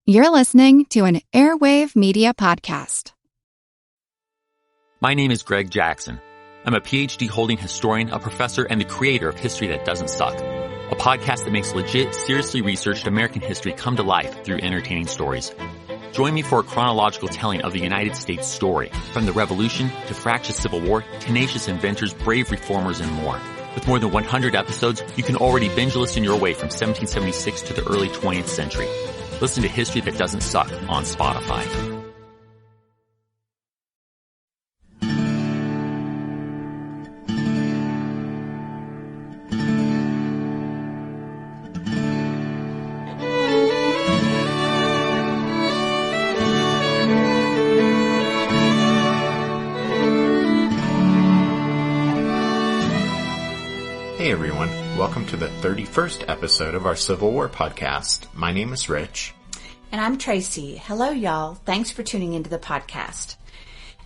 You're listening to an Airwave Media Podcast. My name is Greg Jackson. I'm a PhD-holding historian, a professor, and the creator of History That Doesn't Suck, a podcast that makes legit, seriously researched American history come to life through entertaining stories. Join me for a chronological telling of the United States story, from the Revolution to fractious Civil War, tenacious inventors, brave reformers, and more. With more than 100 episodes, you can already binge listen your way from 1776 to the early 20th century. Listen to History That Doesn't Suck on Spotify. Hey everyone, welcome to the 31st episode of our Civil War podcast. My name is Rich. And I'm Tracy. Hello y'all, thanks for tuning into the podcast.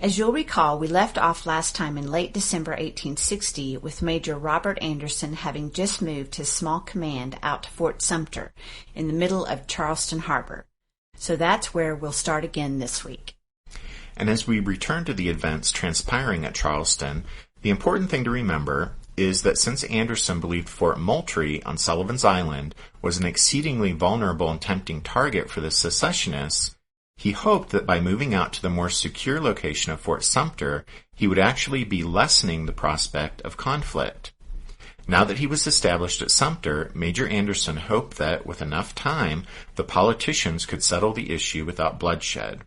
As you'll recall, we left off last time in late December 1860 with Major Robert Anderson having just moved his small command out to Fort Sumter in the middle of Charleston Harbor. So that's where we'll start again this week. And as we return to the events transpiring at Charleston, the important thing to remember is that since Anderson believed Fort Moultrie on Sullivan's Island was an exceedingly vulnerable and tempting target for the secessionists, he hoped that by moving out to the more secure location of Fort Sumter, he would actually be lessening the prospect of conflict. Now that he was established at Sumter, Major Anderson hoped that, with enough time, the politicians could settle the issue without bloodshed.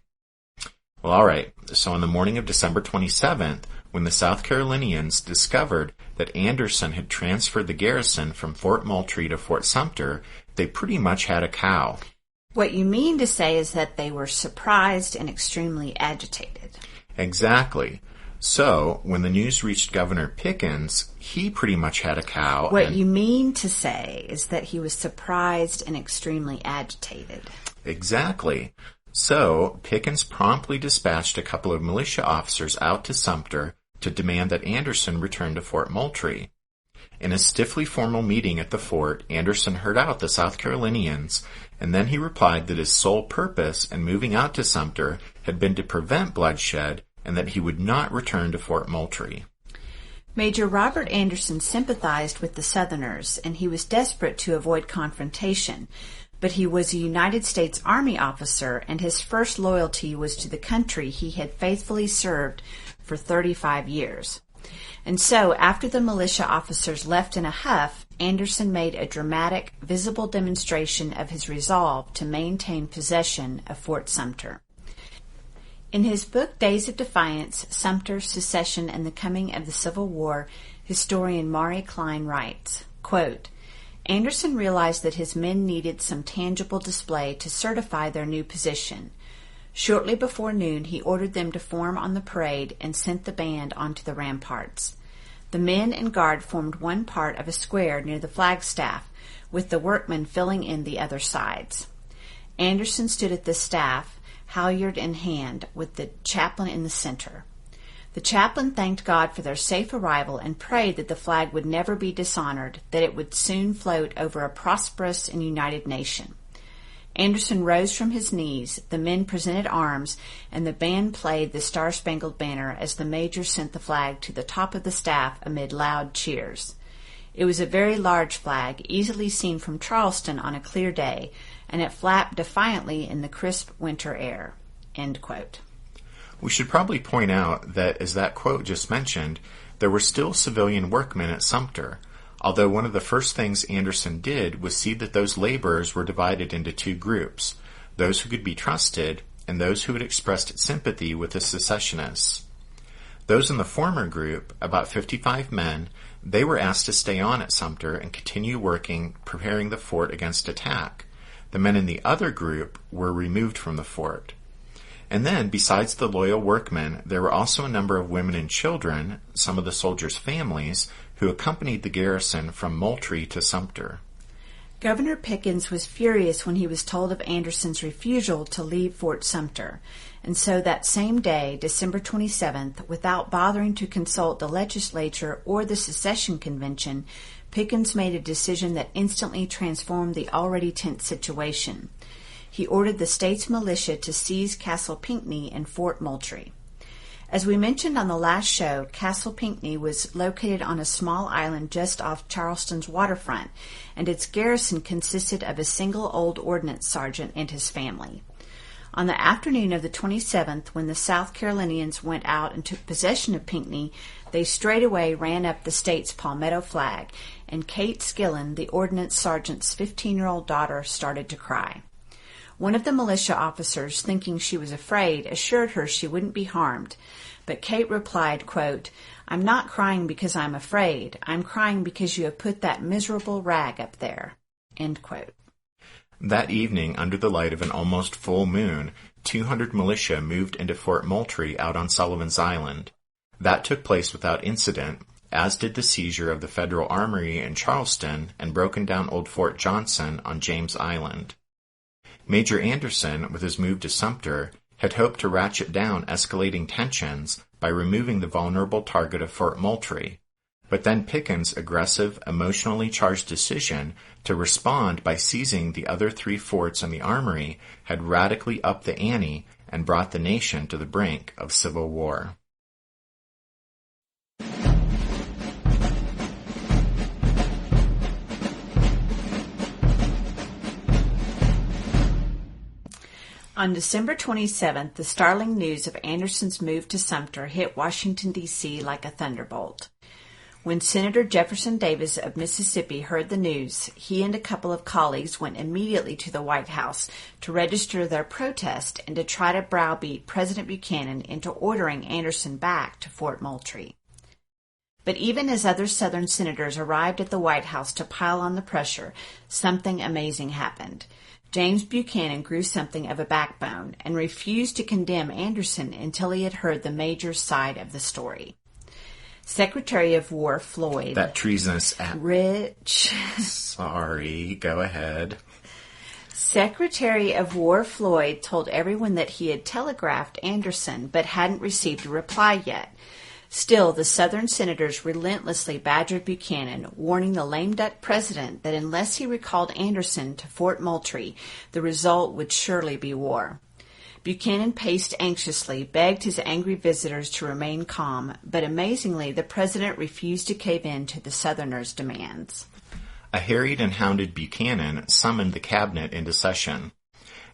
Well, alright, so on the morning of December 27th, when the South Carolinians discovered that Anderson had transferred the garrison from Fort Moultrie to Fort Sumter, they pretty much had a cow. What you mean to say is that they were surprised and extremely agitated. Exactly. So, when the news reached Governor Pickens, he pretty much had a cow. What you mean to say is that he was surprised and extremely agitated. Exactly. So, Pickens promptly dispatched a couple of militia officers out to Sumter to demand that Anderson return to Fort Moultrie. In a stiffly formal meeting at the fort, Anderson heard out the South Carolinians, and then he replied that his sole purpose in moving out to Sumter had been to prevent bloodshed and that he would not return to Fort Moultrie. Major Robert Anderson sympathized with the Southerners, and he was desperate to avoid confrontation. But he was a United States Army officer, and his first loyalty was to the country he had faithfully served for 35 years. And so, after the militia officers left in a huff, Anderson made a dramatic, visible demonstration of his resolve to maintain possession of Fort Sumter. In his book Days of Defiance, Sumter, Secession, and the Coming of the Civil War, historian Maury Klein writes, quote, Anderson realized that his men needed some tangible display to certify their new position. Shortly before noon, he ordered them to form on the parade and sent the band onto the ramparts. The men and guard formed one part of a square near the flagstaff, with the workmen filling in the other sides. Anderson stood at the staff, halyard in hand, with the chaplain in the center. The chaplain thanked God for their safe arrival and prayed that the flag would never be dishonored, that it would soon float over a prosperous and united nation. Anderson rose from his knees, the men presented arms, and the band played the Star-Spangled Banner as the major sent the flag to the top of the staff amid loud cheers. It was a very large flag, easily seen from Charleston on a clear day, and it flapped defiantly in the crisp winter air. End quote. We should probably point out that, as that quote just mentioned, there were still civilian workmen at Sumter, although one of the first things Anderson did was see that those laborers were divided into two groups, those who could be trusted and those who had expressed sympathy with the secessionists. Those in the former group, about 55 men, they were asked to stay on at Sumter and continue working, preparing the fort against attack. The men in the other group were removed from the fort. And then, besides the loyal workmen, there were also a number of women and children, some of the soldiers' families, who accompanied the garrison from Moultrie to Sumter. Governor Pickens was furious when he was told of Anderson's refusal to leave Fort Sumter, and so that same day, December 27th, without bothering to consult the legislature or the secession convention, Pickens made a decision that instantly transformed the already tense situation. he ordered the state's militia to seize Castle Pinckney and Fort Moultrie. As we mentioned on the last show, Castle Pinckney was located on a small island just off Charleston's waterfront, and its garrison consisted of a single old ordnance sergeant and his family. On the afternoon of the 27th, when the South Carolinians went out and took possession of Pinckney, they straightway ran up the state's palmetto flag, and Kate Skillen, the ordnance sergeant's 15-year-old daughter, started to cry. One of the militia officers, thinking she was afraid, assured her she wouldn't be harmed, but Kate replied, quote, "I'm not crying because I'm afraid. I'm crying because you have put that miserable rag up there." End quote. That evening, under the light of an almost full moon, 200 militia moved into Fort Moultrie out on Sullivan's Island. That took place without incident, as did the seizure of the Federal Armory in Charleston and broken down Old Fort Johnson on James Island. Major Anderson, with his move to Sumter, had hoped to ratchet down escalating tensions by removing the vulnerable target of Fort Moultrie, but then Pickens' aggressive, emotionally charged decision to respond by seizing the other 3 forts in the Armory had radically upped the ante and brought the nation to the brink of civil war. On December 27th, the startling news of Anderson's move to Sumter hit Washington, D.C. like a thunderbolt. When Senator Jefferson Davis of Mississippi heard the news, he and a couple of colleagues went immediately to the White House to register their protest and to try to browbeat President Buchanan into ordering Anderson back to Fort Moultrie. But even as other Southern senators arrived at the White House to pile on the pressure, something amazing happened. James Buchanan grew something of a backbone and refused to condemn Anderson until he had heard the major's side of the story. Secretary of War Floyd... That treasonous Rich... Sorry, go ahead. Secretary of War Floyd told everyone that he had telegraphed Anderson but hadn't received a reply yet. Still, the Southern senators relentlessly badgered Buchanan, warning the lame duck president that unless he recalled Anderson to Fort Moultrie, the result would surely be war. Buchanan paced anxiously, begged his angry visitors to remain calm, but amazingly, the president refused to cave in to the Southerners' demands. A harried and hounded Buchanan summoned the cabinet into session.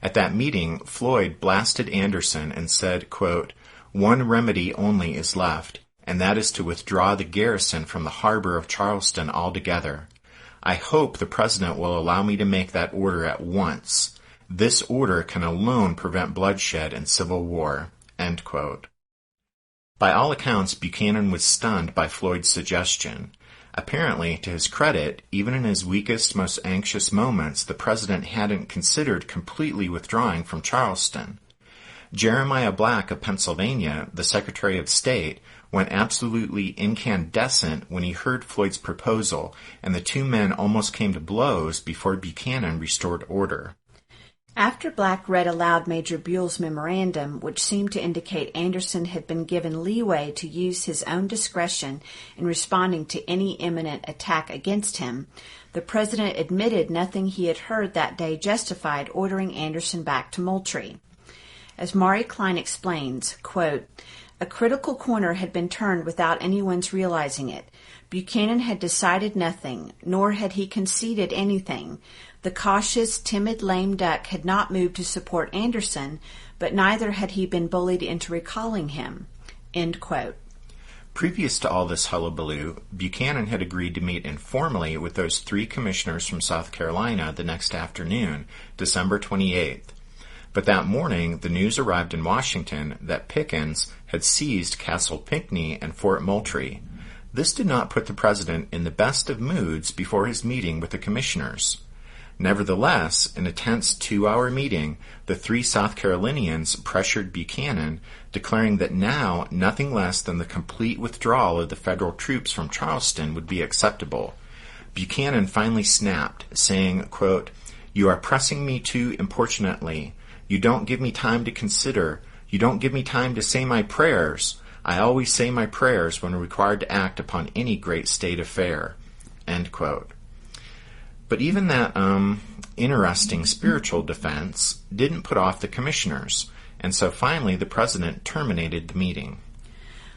At that meeting, Floyd blasted Anderson and said, quote, "One remedy only is left, and that is to withdraw the garrison from the harbor of Charleston altogether. I hope the President will allow me to make that order at once. This order can alone prevent bloodshed and civil war." End quote. By all accounts, Buchanan was stunned by Floyd's suggestion. Apparently, to his credit, even in his weakest, most anxious moments, the President hadn't considered completely withdrawing from Charleston. Jeremiah Black of Pennsylvania, the Secretary of State, went absolutely incandescent when he heard Floyd's proposal, and the two men almost came to blows before Buchanan restored order. After Black read aloud Major Buell's memorandum, which seemed to indicate Anderson had been given leeway to use his own discretion in responding to any imminent attack against him, the President admitted nothing he had heard that day justified ordering Anderson back to Moultrie. As Maury Klein explains, quote, "A critical corner had been turned without anyone's realizing it. Buchanan had decided nothing, nor had he conceded anything. The cautious, timid lame duck had not moved to support Anderson, but neither had he been bullied into recalling him." End quote. Previous to all this hullabaloo, Buchanan had agreed to meet informally with those 3 commissioners from South Carolina the next afternoon, December 28th. But that morning, the news arrived in Washington that Pickens had seized Castle Pinckney and Fort Moultrie. This did not put the president in the best of moods before his meeting with the commissioners. Nevertheless, in a tense 2-hour meeting, the 3 South Carolinians pressured Buchanan, declaring that now nothing less than the complete withdrawal of the federal troops from Charleston would be acceptable. Buchanan finally snapped, saying, quote, "You are pressing me too importunately. You don't give me time to consider. You don't give me time to say my prayers. I always say my prayers when required to act upon any great state affair." End quote. But even that interesting spiritual defense didn't put off the commissioners, and so finally the president terminated the meeting.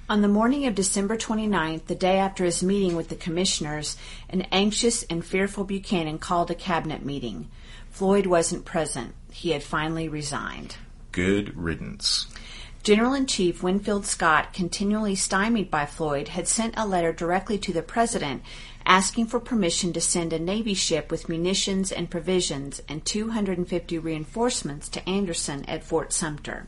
On the morning of December 29th, the day after his meeting with the commissioners, an anxious and fearful Buchanan called a cabinet meeting. Floyd wasn't present. He had finally resigned. Good riddance. General-in-Chief Winfield Scott, continually stymied by Floyd, had sent a letter directly to the president asking for permission to send a Navy ship with munitions and provisions and 250 reinforcements to Anderson at Fort Sumter.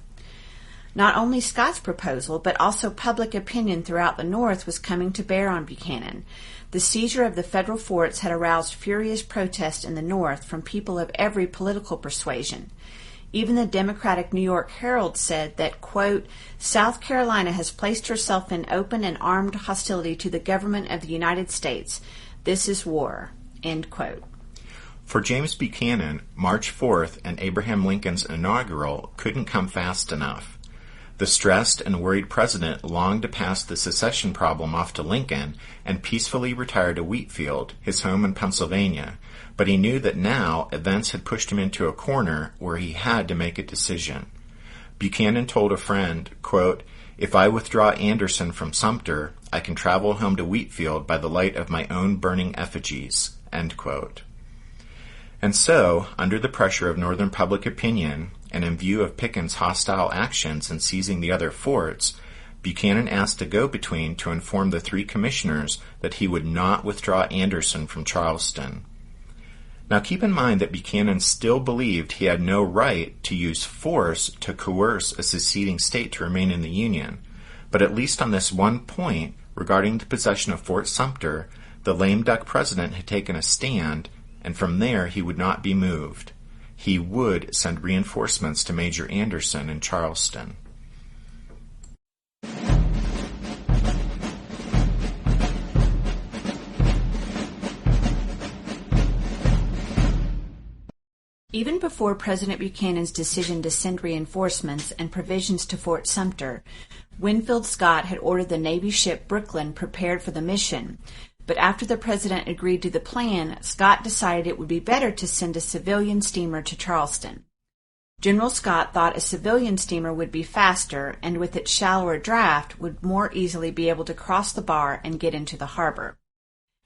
Not only Scott's proposal, but also public opinion throughout the North was coming to bear on Buchanan. The seizure of the federal forts had aroused furious protest in the North from people of every political persuasion. Even the Democratic New York Herald said that, quote, South Carolina has placed herself in open and armed hostility to the government of the United States. This is war, end quote. For James Buchanan, March 4th and Abraham Lincoln's inaugural couldn't come fast enough. The stressed and worried president longed to pass the secession problem off to Lincoln and peacefully retire to Wheatfield, his home in Pennsylvania, but he knew that now events had pushed him into a corner where he had to make a decision. Buchanan told a friend, quote, If I withdraw Anderson from Sumter, I can travel home to Wheatfield by the light of my own burning effigies, end quote. And so, under the pressure of Northern public opinion, and in view of Pickens' hostile actions in seizing the other forts, Buchanan asked a go-between to inform the three commissioners that he would not withdraw Anderson from Charleston. Now keep in mind that Buchanan still believed he had no right to use force to coerce a seceding state to remain in the Union, but at least on this one point, regarding the possession of Fort Sumter, the lame duck president had taken a stand, and from there he would not be moved. He would send reinforcements to Major Anderson in Charleston. Even before President Buchanan's decision to send reinforcements and provisions to Fort Sumter, Winfield Scott had ordered the Navy ship Brooklyn prepared for the mission. But after the president agreed to the plan, Scott decided it would be better to send a civilian steamer to Charleston. General Scott thought a civilian steamer would be faster and with its shallower draft would more easily be able to cross the bar and get into the harbor.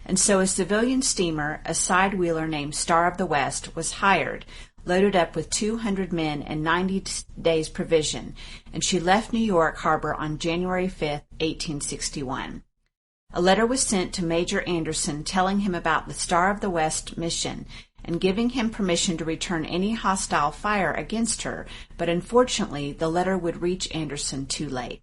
And so a civilian steamer, a side-wheeler named Star of the West, was hired, loaded up with 200 men and 90 days' provision, and she left New York Harbor on January 5, 1861. A letter was sent to Major Anderson telling him about the Star of the West mission and giving him permission to return any hostile fire against her, but unfortunately the letter would reach Anderson too late.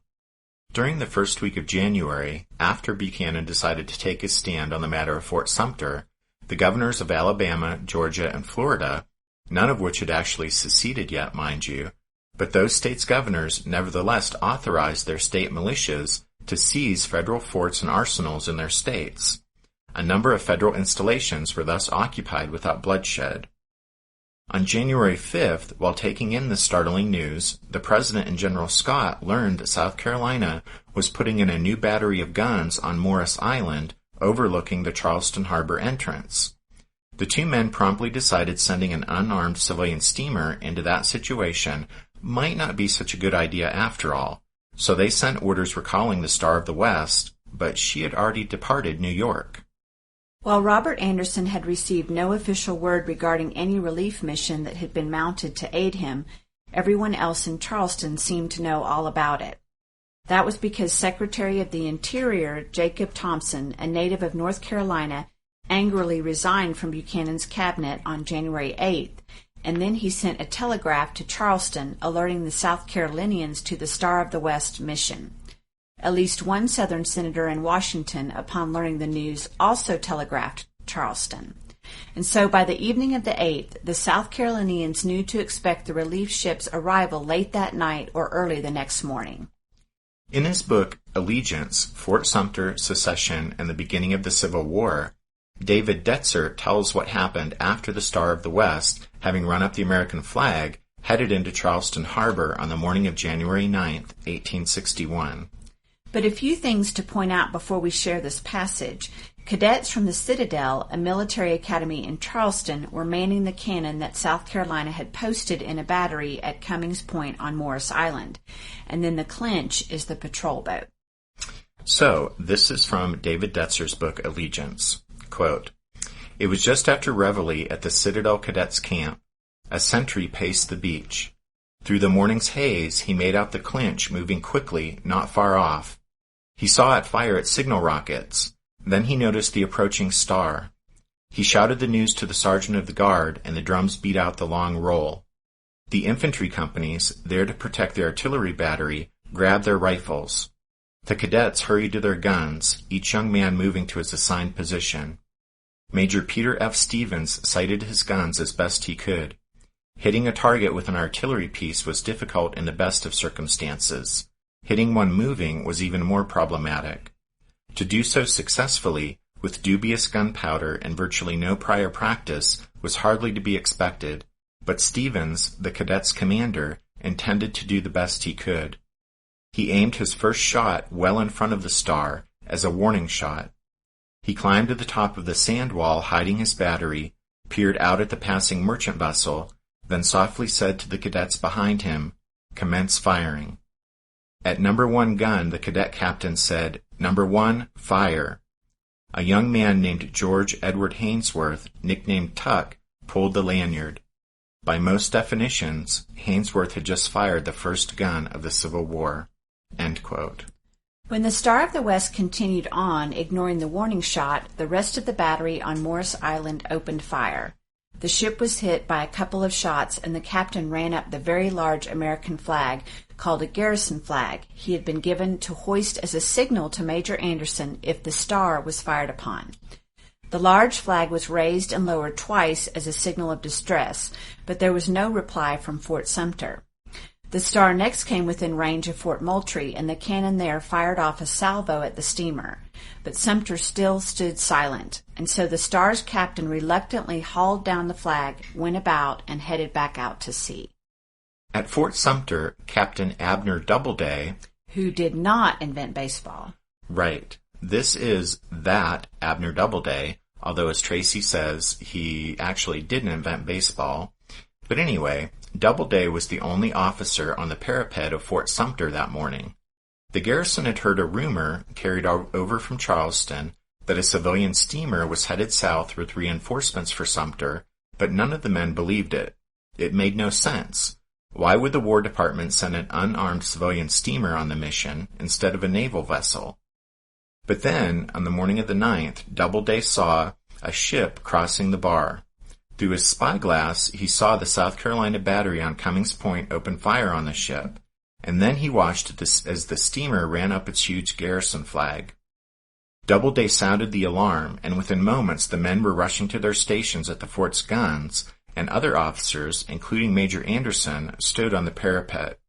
During the first week of January, after Buchanan decided to take his stand on the matter of Fort Sumter, the governors of Alabama, Georgia, and Florida, none of which had actually seceded yet, mind you, but those states' governors nevertheless authorized their state militias to seize federal forts and arsenals in their states. A number of federal installations were thus occupied without bloodshed. On January 5th, while taking in this startling news, the President and General Scott learned that South Carolina was putting in a new battery of guns on Morris Island, overlooking the Charleston harbor entrance. The two men promptly decided sending an unarmed civilian steamer into that situation might not be such a good idea after all, so they sent orders recalling the Star of the West, but she had already departed New York. While Robert Anderson had received no official word regarding any relief mission that had been mounted to aid him, everyone else in Charleston seemed to know all about it. That was because Secretary of the Interior Jacob Thompson, a native of North Carolina, angrily resigned from Buchanan's cabinet on January 8th, and then he sent a telegraph to Charleston alerting the South Carolinians to the Star of the West mission. At least one Southern senator in Washington, upon learning the news, also telegraphed Charleston. And so by the evening of the 8th, the South Carolinians knew to expect the relief ship's arrival late that night or early the next morning. In his book, Allegiance, Fort Sumter, Secession, and the Beginning of the Civil War, David Detzer tells what happened after the Star of the West, having run up the American flag, headed into Charleston Harbor on the morning of January 9th, 1861. But a few things to point out before we share this passage. Cadets from the Citadel, a military academy in Charleston, were manning the cannon that South Carolina had posted in a battery at Cummings Point on Morris Island. And then the Clinch is the patrol boat. So, this is from David Detzer's book Allegiance. Quote, "It was just after reveille at the Citadel Cadets Camp. A sentry paced the beach. Through the morning's haze, he made out the Clinch moving quickly, not far off. He saw it fire its signal rockets. Then he noticed the approaching star. He shouted the news to the sergeant of the guard, and the drums beat out the long roll. The infantry companies, there to protect the artillery battery, grabbed their rifles. The cadets hurried to their guns, each young man moving to his assigned position. Major Peter F. Stevens sighted his guns as best he could. Hitting a target with an artillery piece was difficult in the best of circumstances. Hitting one moving was even more problematic. To do so successfully, with dubious gunpowder and virtually no prior practice, was hardly to be expected, but Stevens, the cadet's commander, intended to do the best he could. He aimed his first shot well in front of the star, as a warning shot. He climbed to the top of the sand wall hiding his battery, peered out at the passing merchant vessel, then softly said to the cadets behind him, "Commence firing." At number 1 gun, the cadet captain said, "Number 1, fire." A young man named George Edward Hainsworth, nicknamed Tuck, pulled the lanyard. By most definitions, Hainsworth had just fired the first gun of the Civil War. End quote. When the Star of the West continued on, ignoring the warning shot, the rest of the battery on Morris Island opened fire. The ship was hit by a couple of shots, and the captain ran up the very large American flag, called a garrison flag, he had been given to hoist as a signal to Major Anderson if the Star was fired upon. The large flag was raised and lowered twice as a signal of distress, but there was no reply from Fort Sumter. The Star next came within range of Fort Moultrie, and the cannon there fired off a salvo at the steamer. But Sumter still stood silent, and so the Star's captain reluctantly hauled down the flag, went about, and headed back out to sea. At Fort Sumter, Captain Abner Doubleday, who did not invent baseball. Right. This is that Abner Doubleday, although as Tracy says, he actually didn't invent baseball. But anyway, Doubleday was the only officer on the parapet of Fort Sumter that morning. The garrison had heard a rumor, carried over from Charleston, that a civilian steamer was headed south with reinforcements for Sumter, but none of the men believed it. It made no sense. Why would the War Department send an unarmed civilian steamer on the mission instead of a naval vessel? But then, on the morning of the 9th, Doubleday saw a ship crossing the bar. Through his spyglass, he saw the South Carolina battery on Cummings Point open fire on the ship, and then he watched as the steamer ran up its huge garrison flag. Doubleday sounded the alarm, and within moments the men were rushing to their stations at the fort's guns, and other officers, including Major Anderson, stood on the parapet.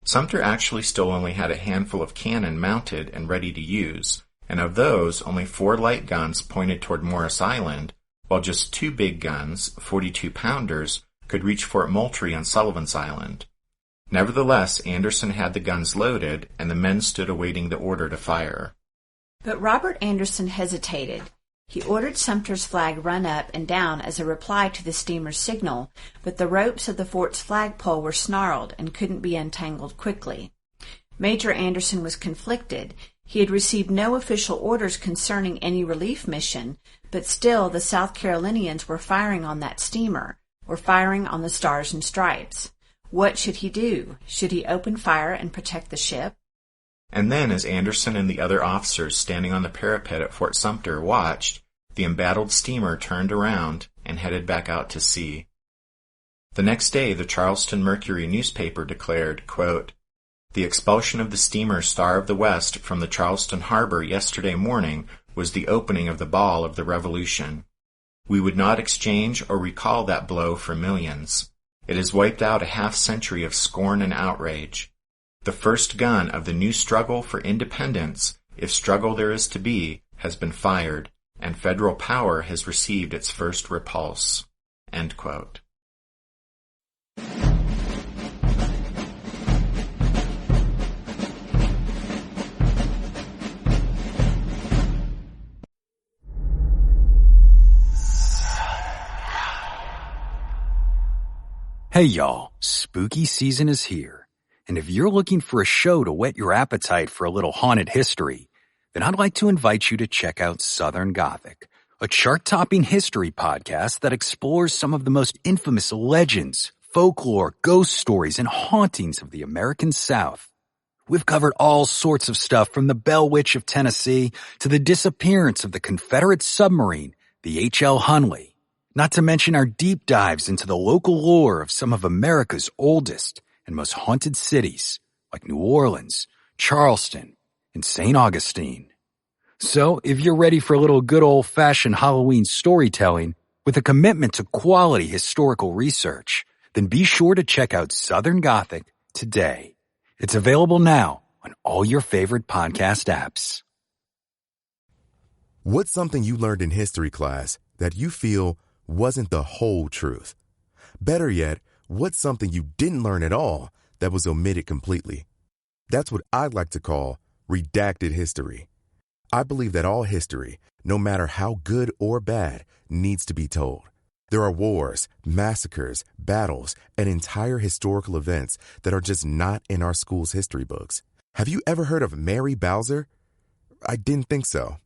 Sumter actually still only had a handful of cannon mounted and ready to use, and of those, only 4 light guns pointed toward Morris Island, while just 2 big guns, 42-pounders, could reach Fort Moultrie on Sullivan's Island. Nevertheless, Anderson had the guns loaded, and the men stood awaiting the order to fire. But Robert Anderson hesitated. He ordered Sumter's flag run up and down as a reply to the steamer's signal, but the ropes of the fort's flagpole were snarled and couldn't be untangled quickly. Major Anderson was conflicted. He had received no official orders concerning any relief mission, but still the South Carolinians were firing on that steamer, were firing on the Stars and Stripes. What should he do? Should he open fire and protect the ship? And then, as Anderson and the other officers standing on the parapet at Fort Sumter watched, the embattled steamer turned around and headed back out to sea. The next day, the Charleston Mercury newspaper declared, quote, "The expulsion of the steamer Star of the West from the Charleston harbor yesterday morning was the opening of the ball of the Revolution. We would not exchange or recall that blow for millions. It has wiped out a half-century of scorn and outrage. The first gun of the new struggle for independence, if struggle there is to be, has been fired, and federal power has received its first repulse." End quote. Hey y'all, spooky season is here. And if you're looking for a show to whet your appetite for a little haunted history, then I'd like to invite you to check out Southern Gothic, a chart-topping history podcast that explores some of the most infamous legends, folklore, ghost stories, and hauntings of the American South. We've covered all sorts of stuff from the Bell Witch of Tennessee to the disappearance of the Confederate submarine, the H.L. Hunley. Not to mention our deep dives into the local lore of some of America's oldest and most haunted cities, like New Orleans, Charleston, and St. Augustine. So, if you're ready for a little good old-fashioned Halloween storytelling with a commitment to quality historical research, then be sure to check out Southern Gothic today. It's available now on all your favorite podcast apps. What's something you learned in history class that you feel wasn't the whole truth? Better yet, what's something you didn't learn at all that was omitted completely? That's what I'd like to call redacted history. I believe that all history, no matter how good or bad, needs to be told. There are wars, massacres, battles, and entire historical events that are just not in our school's history books. Have you ever heard of Mary Bowser? I didn't think so.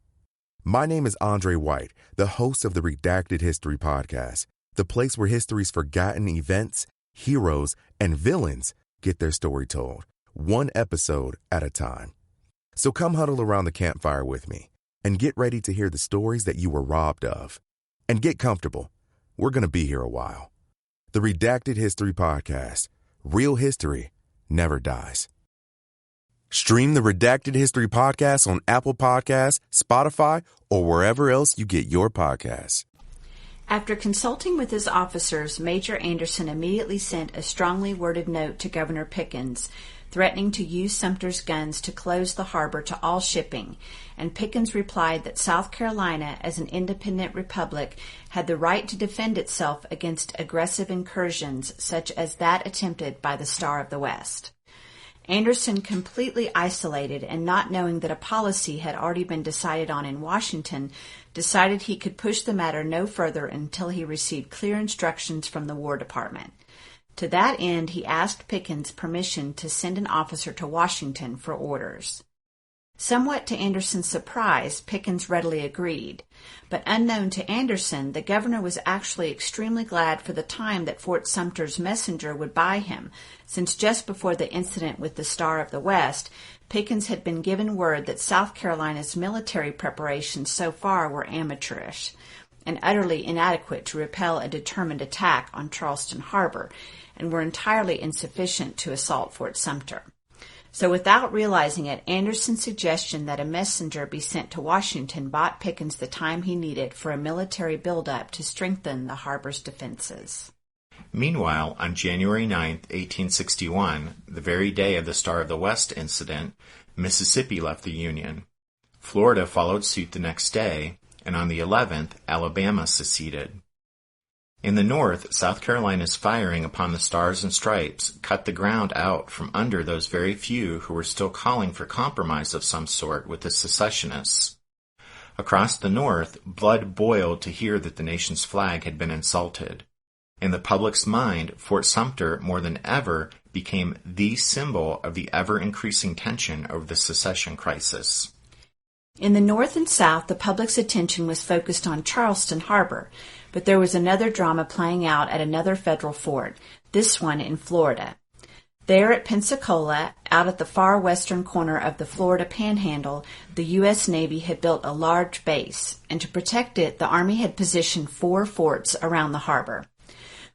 My name is Andre White, the host of the Redacted History Podcast, the place where history's forgotten events, heroes, and villains get their story told, one episode at a time. So come huddle around the campfire with me and get ready to hear the stories that you were robbed of. And get comfortable. We're going to be here a while. The Redacted History Podcast. Real history never dies. Stream the Redacted History Podcast on Apple Podcasts, Spotify, or wherever else you get your podcasts. After consulting with his officers, Major Anderson immediately sent a strongly worded note to Governor Pickens, threatening to use Sumter's guns to close the harbor to all shipping, and Pickens replied that South Carolina, as an independent republic, had the right to defend itself against aggressive incursions such as that attempted by the Star of the West. Anderson, completely isolated and not knowing that a policy had already been decided on in Washington, decided he could push the matter no further until he received clear instructions from the War Department. To that end, he asked Pickens permission to send an officer to Washington for orders. Somewhat to Anderson's surprise, Pickens readily agreed. But unknown to Anderson, the governor was actually extremely glad for the time that Fort Sumter's messenger would buy him, since just before the incident with the Star of the West, Pickens had been given word that South Carolina's military preparations so far were amateurish and utterly inadequate to repel a determined attack on Charleston Harbor, and were entirely insufficient to assault Fort Sumter. So without realizing it, Anderson's suggestion that a messenger be sent to Washington bought Pickens the time he needed for a military buildup to strengthen the harbor's defenses. Meanwhile, on January 9, 1861, the very day of the Star of the West incident, Mississippi left the Union. Florida followed suit the next day, and on the 11th, Alabama seceded. In the north, South Carolina's firing upon the Stars and Stripes cut the ground out from under those very few who were still calling for compromise of some sort with the secessionists. Across the north, blood boiled to hear that the nation's flag had been insulted. In the public's mind, Fort Sumter, more than ever, became the symbol of the ever-increasing tension over the secession crisis. In the north and south, the public's attention was focused on Charleston Harbor, but there was another drama playing out at another federal fort, this one in Florida. There at Pensacola, out at the far western corner of the Florida Panhandle, the U.S. Navy had built a large base, and to protect it, the Army had positioned 4 forts around the harbor.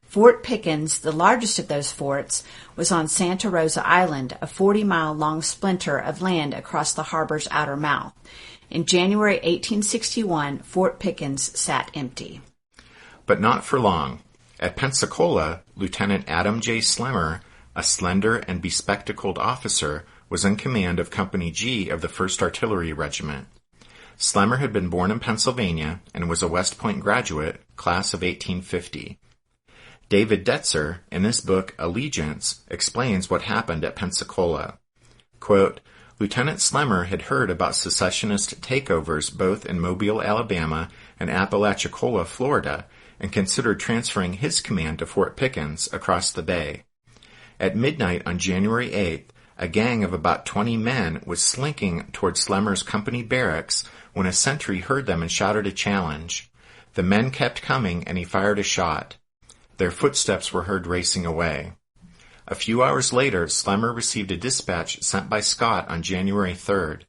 Fort Pickens, the largest of those forts, was on Santa Rosa Island, a 40-mile-long splinter of land across the harbor's outer mouth. In January 1861, Fort Pickens sat empty. But not for long. At Pensacola, Lieutenant Adam J. Slemmer, a slender and bespectacled officer, was in command of Company G of the 1st Artillery Regiment. Slemmer had been born in Pennsylvania and was a West Point graduate, class of 1850. David Detzer, in his book Allegiance, explains what happened at Pensacola. Quote, Lieutenant Slemmer had heard about secessionist takeovers both in Mobile, Alabama, and Apalachicola, Florida, and considered transferring his command to Fort Pickens across the bay. At midnight on January 8th, a gang of about 20 men was slinking toward Slemmer's company barracks when a sentry heard them and shouted a challenge. The men kept coming, and he fired a shot. Their footsteps were heard racing away. A few hours later, Slemmer received a dispatch sent by Scott on January 3rd.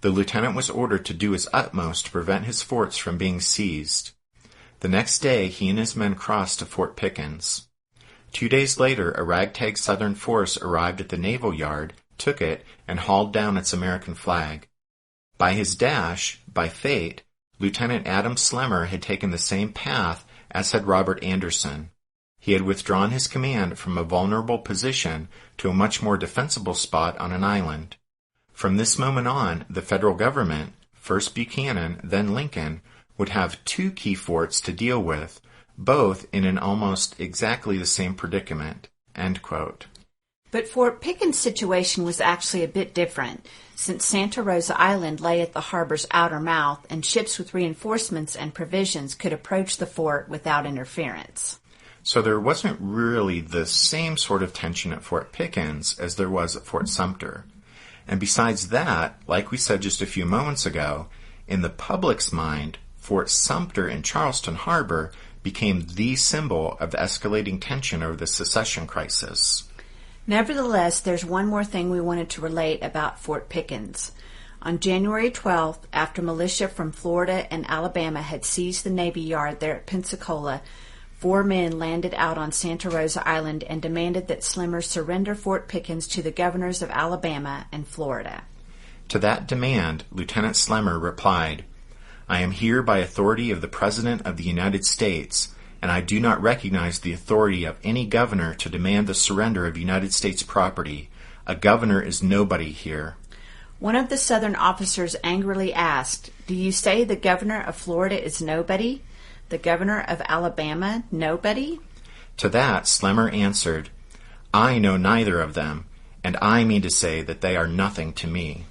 The lieutenant was ordered to do his utmost to prevent his forts from being seized. The next day, he and his men crossed to Fort Pickens. 2 days later, a ragtag Southern force arrived at the naval yard, took it, and hauled down its American flag. By his dash, by fate, Lieutenant Adam Slemmer had taken the same path as had Robert Anderson. He had withdrawn his command from a vulnerable position to a much more defensible spot on an island. From this moment on, the federal government, first Buchanan, then Lincoln, would have 2 key forts to deal with, both in an almost exactly the same predicament." End quote. But Fort Pickens' situation was actually a bit different, since Santa Rosa Island lay at the harbor's outer mouth, and ships with reinforcements and provisions could approach the fort without interference. So there wasn't really the same sort of tension at Fort Pickens as there was at Fort Sumter. And besides that, like we said just a few moments ago, in the public's mind, Fort Sumter in Charleston Harbor became the symbol of the escalating tension over the secession crisis. Nevertheless, there's one more thing we wanted to relate about Fort Pickens. On January 12th, after militia from Florida and Alabama had seized the Navy Yard there at Pensacola, 4 men landed out on Santa Rosa Island and demanded that Slemmer surrender Fort Pickens to the governors of Alabama and Florida. To that demand, Lieutenant Slemmer replied, "I am here by authority of the President of the United States, and I do not recognize the authority of any governor to demand the surrender of United States property. A governor is nobody here." One of the Southern officers angrily asked, "Do you say the governor of Florida is nobody? The governor of Alabama, nobody?" To that, Slemmer answered, "I know neither of them, and I mean to say that they are nothing to me."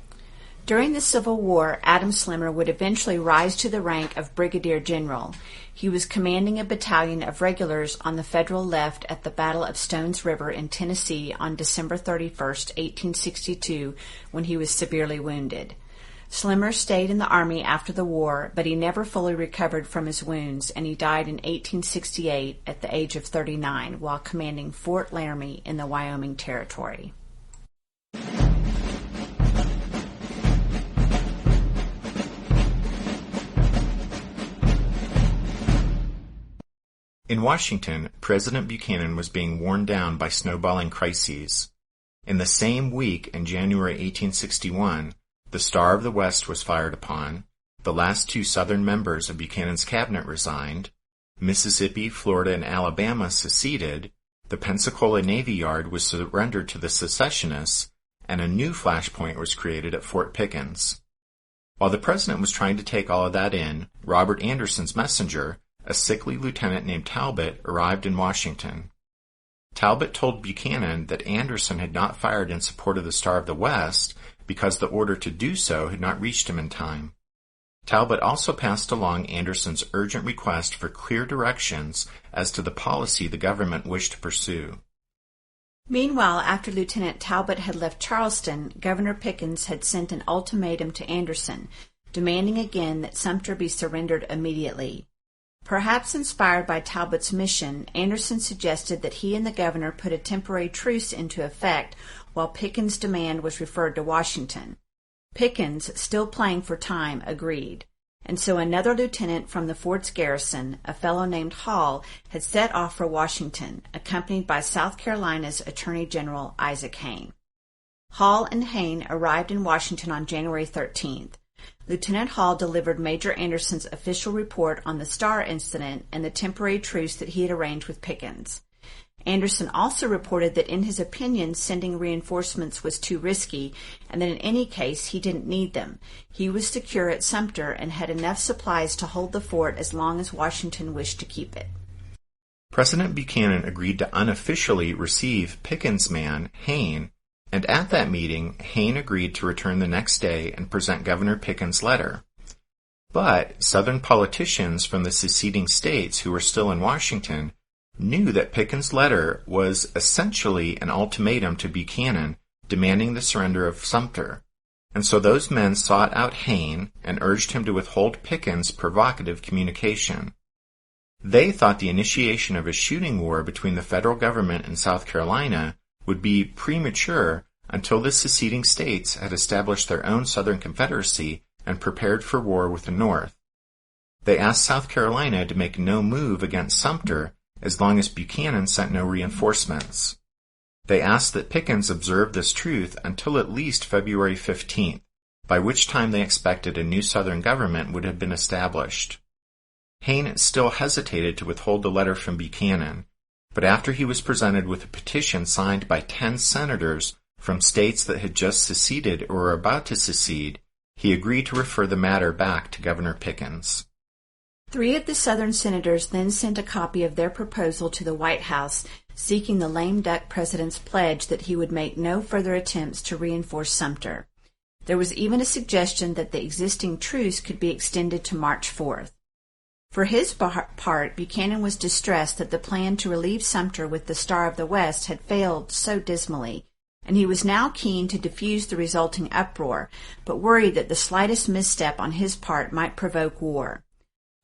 During the Civil War, Adam Slemmer would eventually rise to the rank of brigadier general. He was commanding a battalion of regulars on the Federal left at the Battle of Stones River in Tennessee on December 31st, 1862, when he was severely wounded. Slemmer stayed in the Army after the war, but he never fully recovered from his wounds, and he died in 1868 at the age of 39 while commanding Fort Laramie in the Wyoming Territory. In Washington, President Buchanan was being worn down by snowballing crises. In the same week, in January 1861, the Star of the West was fired upon, the last 2 Southern members of Buchanan's cabinet resigned, Mississippi, Florida, and Alabama seceded, the Pensacola Navy Yard was surrendered to the secessionists, and a new flashpoint was created at Fort Pickens. While the president was trying to take all of that in, Robert Anderson's messenger, a sickly lieutenant named Talbot, arrived in Washington. Talbot told Buchanan that Anderson had not fired in support of the Star of the West because the order to do so had not reached him in time. Talbot also passed along Anderson's urgent request for clear directions as to the policy the government wished to pursue. Meanwhile, after Lieutenant Talbot had left Charleston, Governor Pickens had sent an ultimatum to Anderson, demanding again that Sumter be surrendered immediately. Perhaps inspired by Talbot's mission, Anderson suggested that he and the governor put a temporary truce into effect while Pickens' demand was referred to Washington. Pickens, still playing for time, agreed, and so another lieutenant from the fort's garrison, a fellow named Hall, had set off for Washington, accompanied by South Carolina's Attorney General Isaac Hayne. Hall and Hayne arrived in Washington on January 13th. Lieutenant Hall delivered Major Anderson's official report on the Star incident and the temporary truce that he had arranged with Pickens. Anderson also reported that in his opinion sending reinforcements was too risky, and that in any case he didn't need them. He was secure at Sumter and had enough supplies to hold the fort as long as Washington wished to keep it. President Buchanan agreed to unofficially receive Pickens' man, Hayne, and at that meeting, Hayne agreed to return the next day and present Governor Pickens' letter. But Southern politicians from the seceding states who were still in Washington knew that Pickens' letter was essentially an ultimatum to Buchanan demanding the surrender of Sumter, and so those men sought out Hayne and urged him to withhold Pickens' provocative communication. They thought the initiation of a shooting war between the federal government and South Carolina would be premature until the seceding states had established their own Southern Confederacy and prepared for war with the North. They asked South Carolina to make no move against Sumter as long as Buchanan sent no reinforcements. They asked that Pickens observe this truth until at least February 15th, by which time they expected a new Southern government would have been established. Hayne still hesitated to withhold the letter from Buchanan, but after he was presented with a petition signed by 10 senators from states that had just seceded or were about to secede, he agreed to refer the matter back to Governor Pickens. 3 of the Southern senators then sent a copy of their proposal to the White House, seeking the lame duck president's pledge that he would make no further attempts to reinforce Sumter. There was even a suggestion that the existing truce could be extended to March 4th. For his part, Buchanan was distressed that the plan to relieve Sumter with the Star of the West had failed so dismally, and he was now keen to diffuse the resulting uproar, but worried that the slightest misstep on his part might provoke war.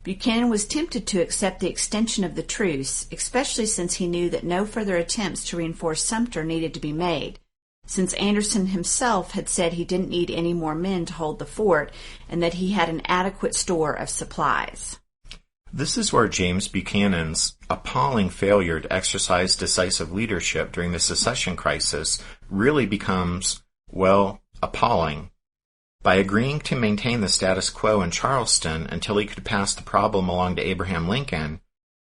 Buchanan was tempted to accept the extension of the truce, especially since he knew that no further attempts to reinforce Sumter needed to be made, since Anderson himself had said he didn't need any more men to hold the fort and that he had an adequate store of supplies. This is where James Buchanan's appalling failure to exercise decisive leadership during the secession crisis really becomes, well, appalling. By agreeing to maintain the status quo in Charleston until he could pass the problem along to Abraham Lincoln,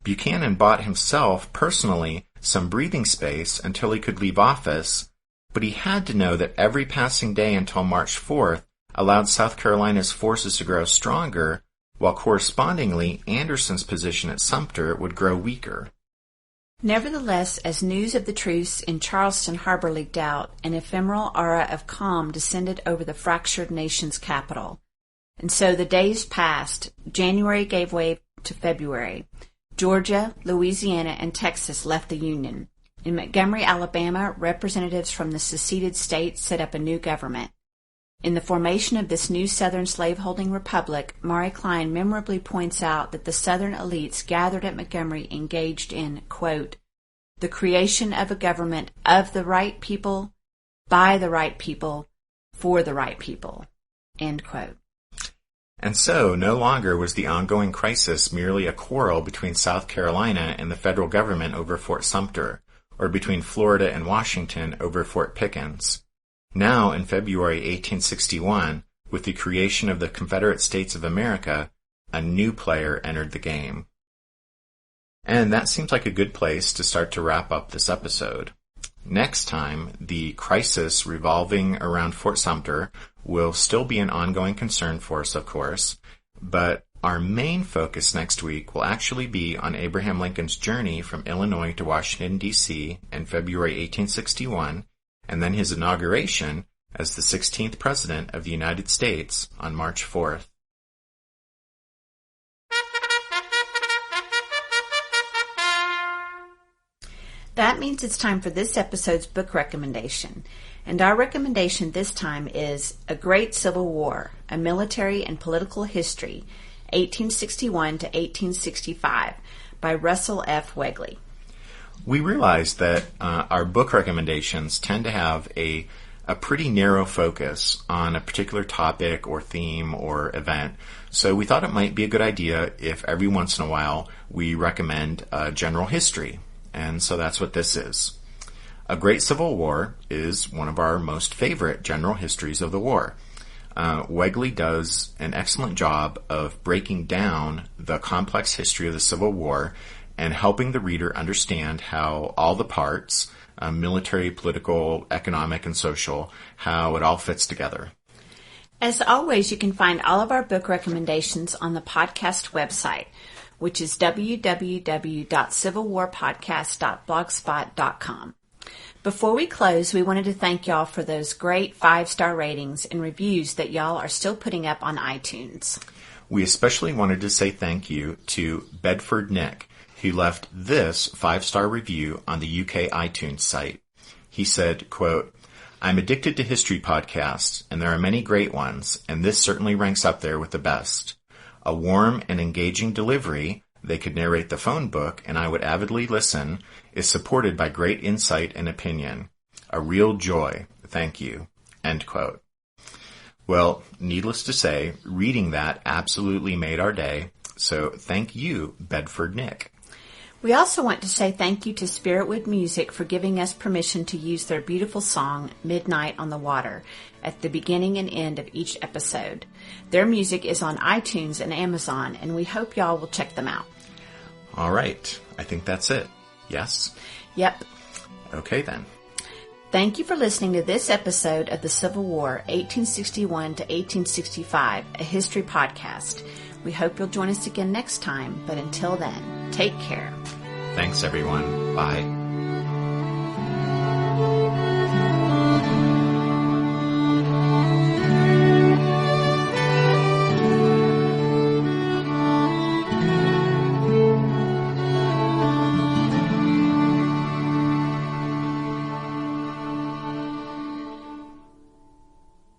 Buchanan bought himself, personally, some breathing space until he could leave office, but he had to know that every passing day until March 4th allowed South Carolina's forces to grow stronger, while correspondingly Anderson's position at Sumter would grow weaker. Nevertheless, as news of the truce in Charleston harbor leaked out, an ephemeral aura of calm descended over the fractured nation's capital. And so the days passed. January gave way to February. Georgia, Louisiana, and Texas left the Union. In Montgomery, Alabama, representatives from the seceded states set up a new government. In the formation of this new Southern slaveholding republic, Maury Klein memorably points out that the Southern elites gathered at Montgomery engaged in, quote, the creation of a government of the right people, by the right people, for the right people, end quote. And so, no longer was the ongoing crisis merely a quarrel between South Carolina and the federal government over Fort Sumter, or between Florida and Washington over Fort Pickens. Now, in February 1861, with the creation of the Confederate States of America, a new player entered the game. And that seems like a good place to start to wrap up this episode. Next time, the crisis revolving around Fort Sumter will still be an ongoing concern for us, of course, but our main focus next week will actually be on Abraham Lincoln's journey from Illinois to Washington, D.C. in February 1861, and then his inauguration as the 16th President of the United States on March 4th. That means it's time for this episode's book recommendation. And our recommendation this time is A Great Civil War, A Military and Political History, 1861 to 1865, by Russell F. Wegley. We realize that our book recommendations tend to have a pretty narrow focus on a particular topic or theme or event. So we thought it might be a good idea if every once in a while we recommend general history. And so that's what this is. A Great Civil War is one of our most favorite general histories of the war. Wegley does an excellent job of breaking down the complex history of the Civil War and helping the reader understand how all the parts, military, political, economic, and social, how it all fits together. As always, you can find all of our book recommendations on the podcast website, which is www.civilwarpodcast.blogspot.com. Before we close, we wanted to thank y'all for those great 5-star ratings and reviews that y'all are still putting up on iTunes. We especially wanted to say thank you to Bedford Nick, who left this 5-star review on the UK iTunes site. He said, quote, "I'm addicted to history podcasts, and there are many great ones, and this certainly ranks up there with the best. A warm and engaging delivery, they could narrate the phone book, and I would avidly listen, is supported by great insight and opinion. A real joy. Thank you." End quote. Well, needless to say, reading that absolutely made our day, so thank you, Bedford Nick. We also want to say thank you to Spiritwood Music for giving us permission to use their beautiful song, Midnight on the Water, at the beginning and end of each episode. Their music is on iTunes and Amazon, and we hope y'all will check them out. All right. I think that's it. Yes? Yep. Okay, then. Thank you for listening to this episode of the Civil War, 1861 to 1865, a history podcast. We hope you'll join us again next time, but until then, take care. Thanks, everyone. Bye.